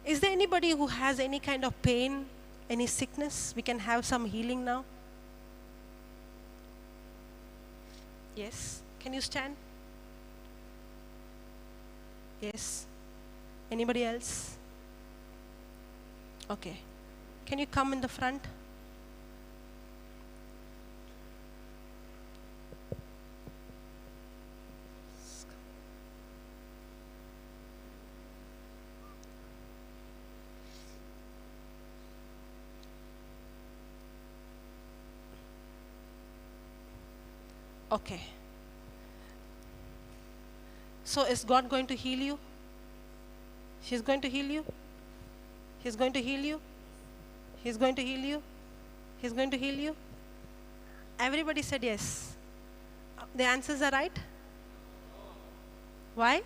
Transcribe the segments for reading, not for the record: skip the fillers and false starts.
Is there anybody who has any kind of pain, any sickness? We can have some healing now. Yes. Can you stand? Yes. Anybody else? Okay. Can you come in the front? Okay. So is God going to heal you? She's going to heal you? He's going to heal you? He's going to heal you? He's going to heal you? Everybody said yes. The answers are right? Why?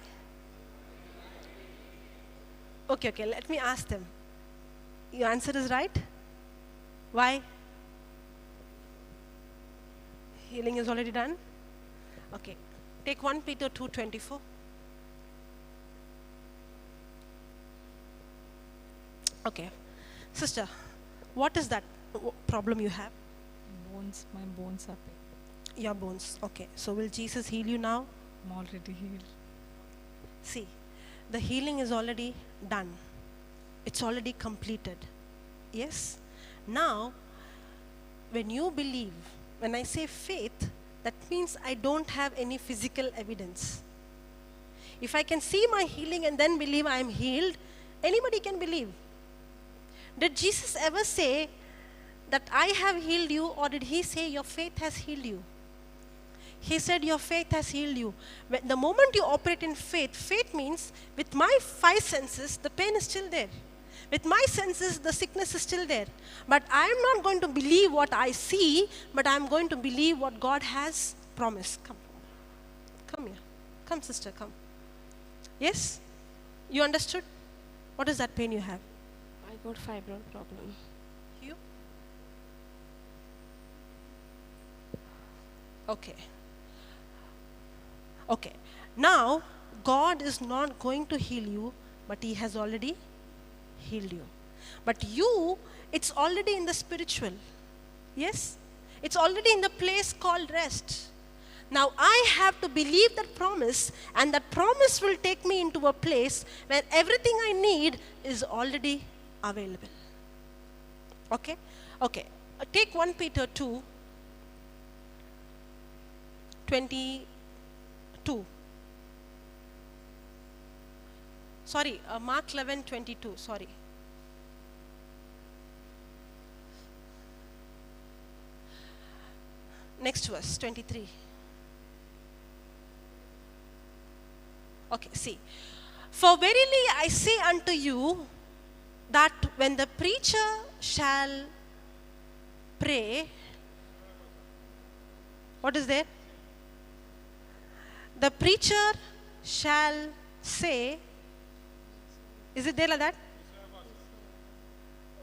Okay, let me ask them. Your answer is right? Why? Healing is already done? Okay. Take 1 Peter 2:24. Okay. Sister, what is that problem you have? Bones, my bones are pain. Your bones. Okay. So will Jesus heal you now? I'm already healed. See, the healing is already done. It's already completed. Yes? Now, when you believe, when I say faith, that means I don't have any physical evidence. If I can see my healing and then believe I am healed, anybody can believe. Did Jesus ever say that I have healed you, or did he say your faith has healed you? He said your faith has healed you. The moment you operate in faith, faith means with my 5 senses, the pain is still there. With my senses, the sickness is still there. But I am not going to believe what I see, but I am going to believe what God has promised. Come. Come here. Come, sister, come. Yes? You understood? What is that pain you have? I got fibroid problem. You? Okay. Okay. Now, God is not going to heal you, but he has already healed you. But you, it's already in the spiritual. Yes? It's already in the place called rest. Now I have to believe that promise, and that promise will take me into a place where everything I need is already available. Okay? Okay. Take 1 Peter 2:22. Sorry, Mark 11:22. Sorry. Next verse, 23. Okay, see. For verily I say unto you, that when the preacher shall pray, what is there? The preacher shall say, is it there like that?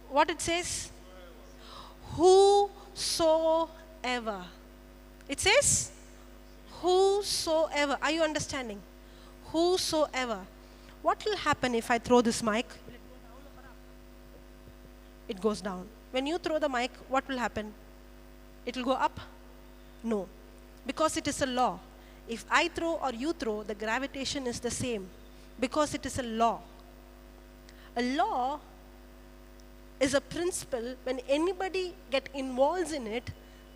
What it says? Whosoever. It says, whosoever. Are you understanding? Whosoever. What will happen if I throw this mic? It goes down. When you throw the mic, what will happen? It will go up? No. Because it is a law. If I throw or you throw, the gravitation is the same. Because it is a law. A law is a principle. When anybody get involved in it,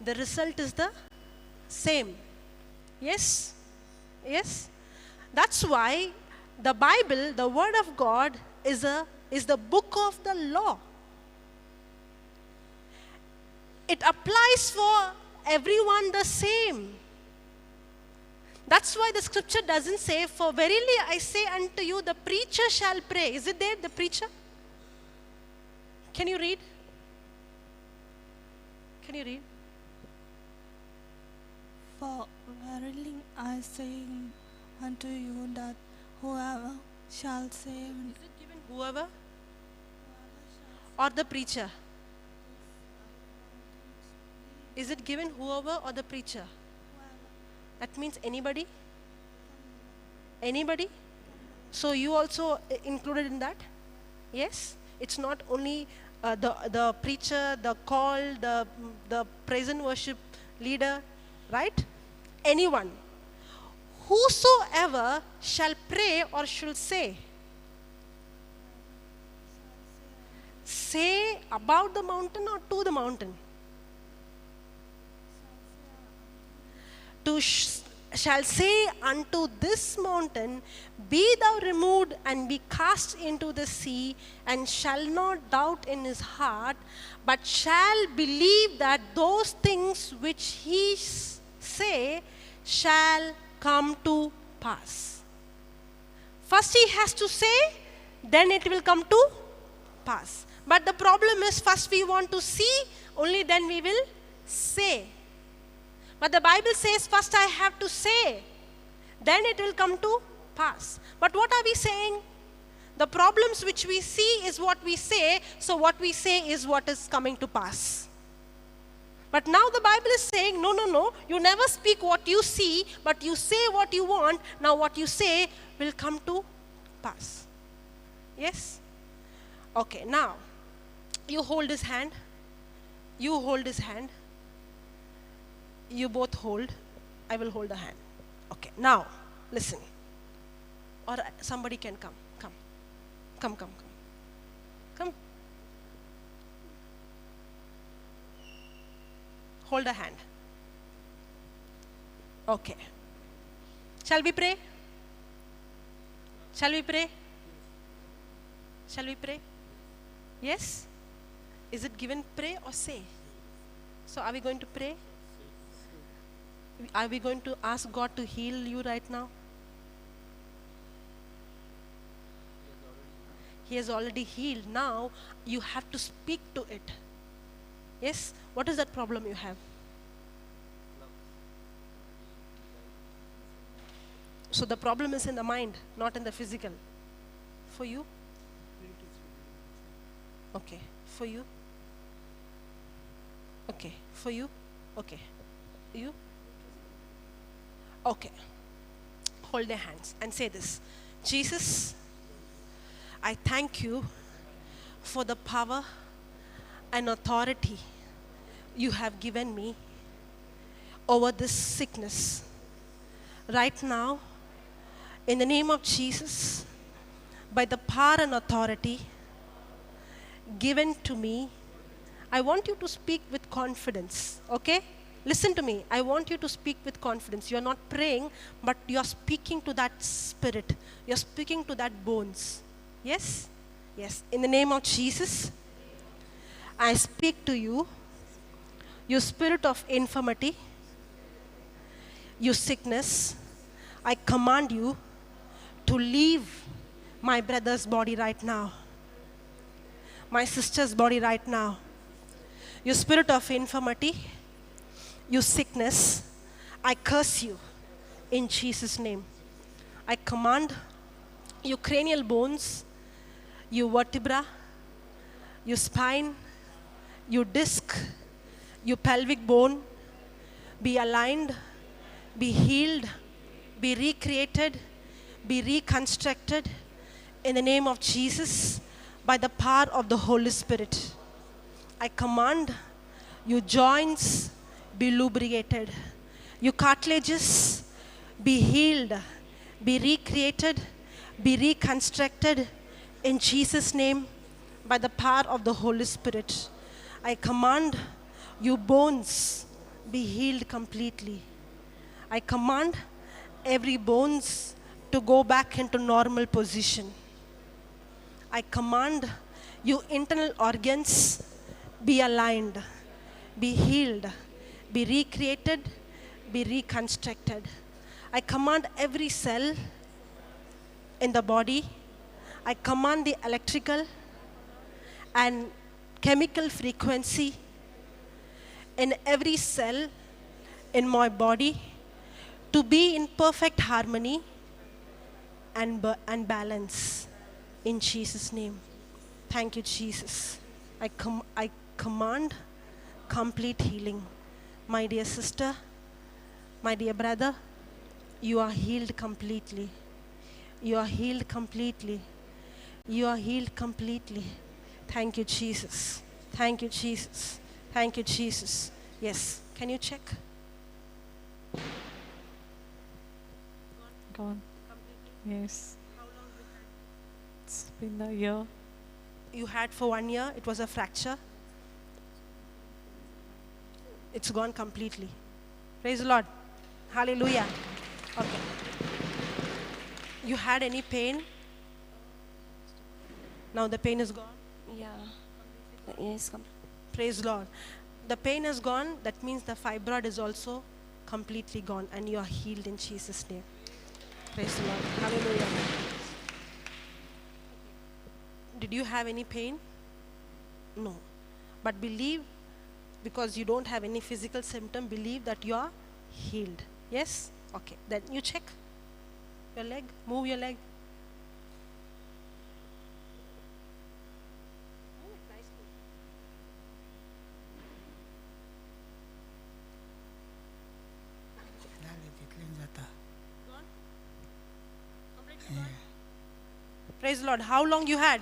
the result is the same. Yes? Yes? That's why the Bible, the Word of God, is the book of the law. It applies for everyone the same. That's why the scripture doesn't say, for verily I say unto you, the preacher shall pray. Is it there, the preacher? Can you read? Can you read? For verily I say unto you that whoever shall say, Is it given whoever? Or the preacher? Is it given whoever or the preacher? That means anybody? Anybody? So you also included in that? Yes? It's not only the preacher, the call, the praise and worship leader, right? Anyone. Whosoever shall pray or shall say. Say about the mountain or to the mountain? Shall say unto this mountain, be thou removed and be cast into the sea, and shall not doubt in his heart, but shall believe that those things which he say shall come to pass. First he has to say, then it will come to pass. But the problem is, first we want to see, only then we will say. But the Bible says, first I have to say, then it will come to pass. But what are we saying? The problems which we see is what we say, so what we say is what is coming to pass. But now the Bible is saying, no, you never speak what you see, but you say what you want. Now what you say will come to pass. Yes? Okay, now, you hold his hand. You hold his hand. You both hold. I will hold a hand. Okay, now, listen. Or somebody can come. Come. Hold a hand. Okay. Shall we pray? Shall we pray? Shall we pray? Yes? Is it given pray or say? So are we going to pray? Are we going to ask God to heal you right now? He has already healed. Now you have to speak to it. Yes? What is that problem you have? So the problem is in the mind, not in the physical. For you? Okay. For you? Okay. For you? Okay. You? Okay. Hold their hands and say this. Jesus, I thank you for the power and authority you have given me over this sickness. Right now, in the name of Jesus, by the power and authority given to me, I want you to speak with confidence, okay? Listen to me. I want you to speak with confidence. You are not praying, but you are speaking to that spirit. You are speaking to that bones. Yes? Yes. In the name of Jesus, I speak to you, you spirit of infirmity, you sickness. I command you to leave my brother's body right now, my sister's body right now. You spirit of infirmity, you sickness, I curse you in Jesus' name. I command you cranial bones, you vertebra, you spine, you disc, you pelvic bone, be aligned, be healed, be recreated, be reconstructed in the name of Jesus by the power of the Holy Spirit. I command you joints be lubricated, you cartilages be healed, be recreated, be reconstructed in Jesus' name by the power of the Holy Spirit. I command you bones be healed completely. I command every bones to go back into normal position. I command you internal organs be aligned, be healed, be recreated, be reconstructed. I command every cell in the body, I command the electrical and chemical frequency in every cell in my body to be in perfect harmony and balance in Jesus' name. Thank you, Jesus. I command complete healing. My dear sister, my dear brother, you are healed completely. You are healed completely. You are healed completely. Thank you, Jesus. Thank you, Jesus. Thank you, Jesus. Yes. Can you check? Gone. Yes. It's been a year. You had for 1 year, it was a fracture. It's gone completely. Praise the Lord. Hallelujah. Okay. You had any pain? Now the pain is gone. Yeah. Yes. Praise the Lord. The pain is gone. That means the fibroid is also completely gone and you are healed in Jesus' name. Praise the Lord. Hallelujah. Did you have any pain? No. But believe, because you don't have any physical symptom, believe that you are healed. Yes? Okay. Then you check your leg. Move your leg. Praise the Lord. How long you had?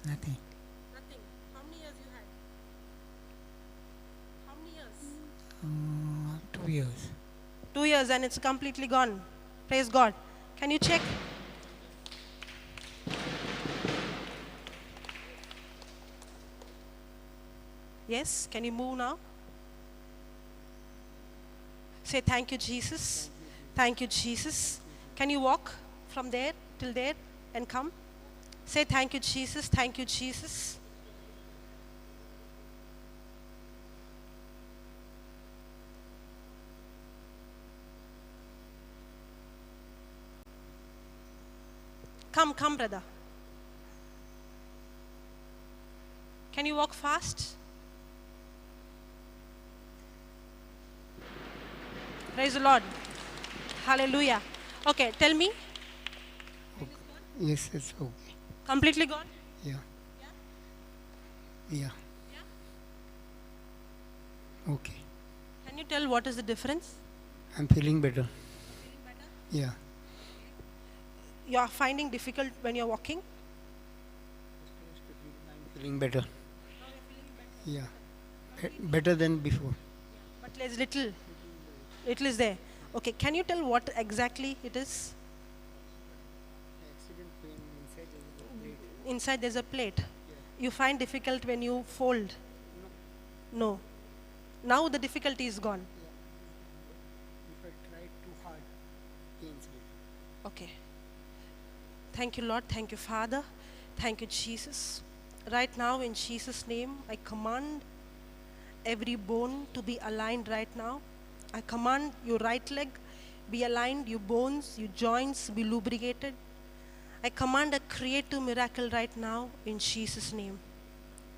Nothing. Nothing. How many years you had? How many years? 2 years. 2 years and it's completely gone. Praise God. Can you check? Yes, can you move now? Say thank you, Jesus. Thank you, Jesus. Can you walk from there till there and come? Say thank you, Jesus. Thank you, Jesus. Come, brother. Can you walk fast? Praise the Lord. Hallelujah. Okay, tell me. Yes, it's okay. Completely gone? Yeah. Yeah. Okay. Can you tell what is the difference? I'm feeling better. Yeah. You are finding difficult when you're walking? I'm feeling better. Yeah. Better than before. But there's little is there. Okay, can you tell what exactly it is? Accident pain inside. Inside there's a plate. You find difficult when you fold? No. Now the difficulty is gone. If I try too hard, pains will. Okay. Thank you, Lord. Thank you, Father. Thank you, Jesus. Right now, in Jesus' name, I command every bone to be aligned right now. I command your right leg be aligned, your bones, your joints be lubricated. I command a creative miracle right now in Jesus' name.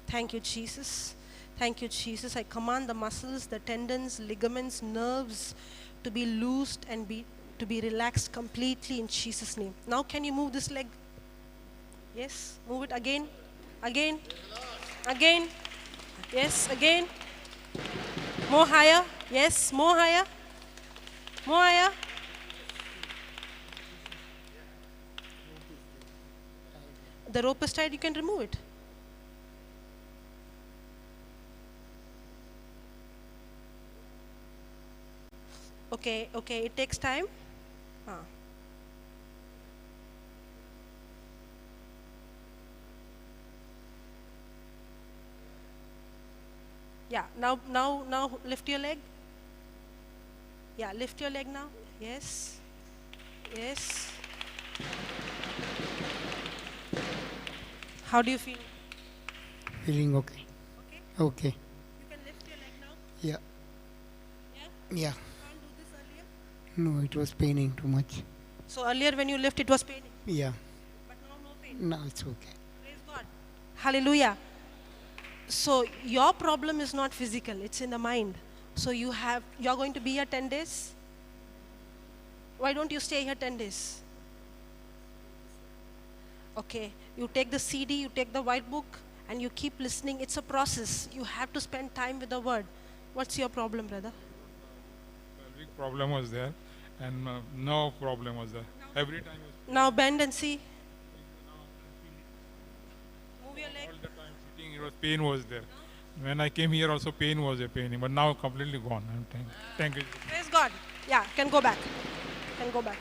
Thank you, Jesus. Thank you, Jesus. I command the muscles, the tendons, ligaments, nerves to be loosed and to be relaxed completely in Jesus' name. Now can you move this leg? Yes, move it again, again, again. Yes, again. More higher. Yes, more higher. More higher. The rope is tied, you can remove it. Okay, it takes time. Yeah, now lift your leg. Yeah, lift your leg now. Yes. Yes. How do you feel? Feeling okay. Okay. You can lift your leg now. Yeah. Yeah? Yeah. Can't do this earlier? No, it was paining too much. So earlier when you lift it was paining, Yeah. but now no pain. Now it's okay. Praise God. Hallelujah. So your problem is not physical, it's in the mind. So you're going to be here 10 days. Why don't you stay here 10 days? Okay, you take the CD, you take the white book, and you keep listening. It's a process. You have to spend time with the word. What's your problem, brother? Pelvic problem was there, and no problem was there. Every time it was Now bend and see. Move your leg. All the time sitting, it was pain was there. When I came here, also pain was a pain, but now completely gone. Thank you. Praise God. Yeah, can go back. Can go back.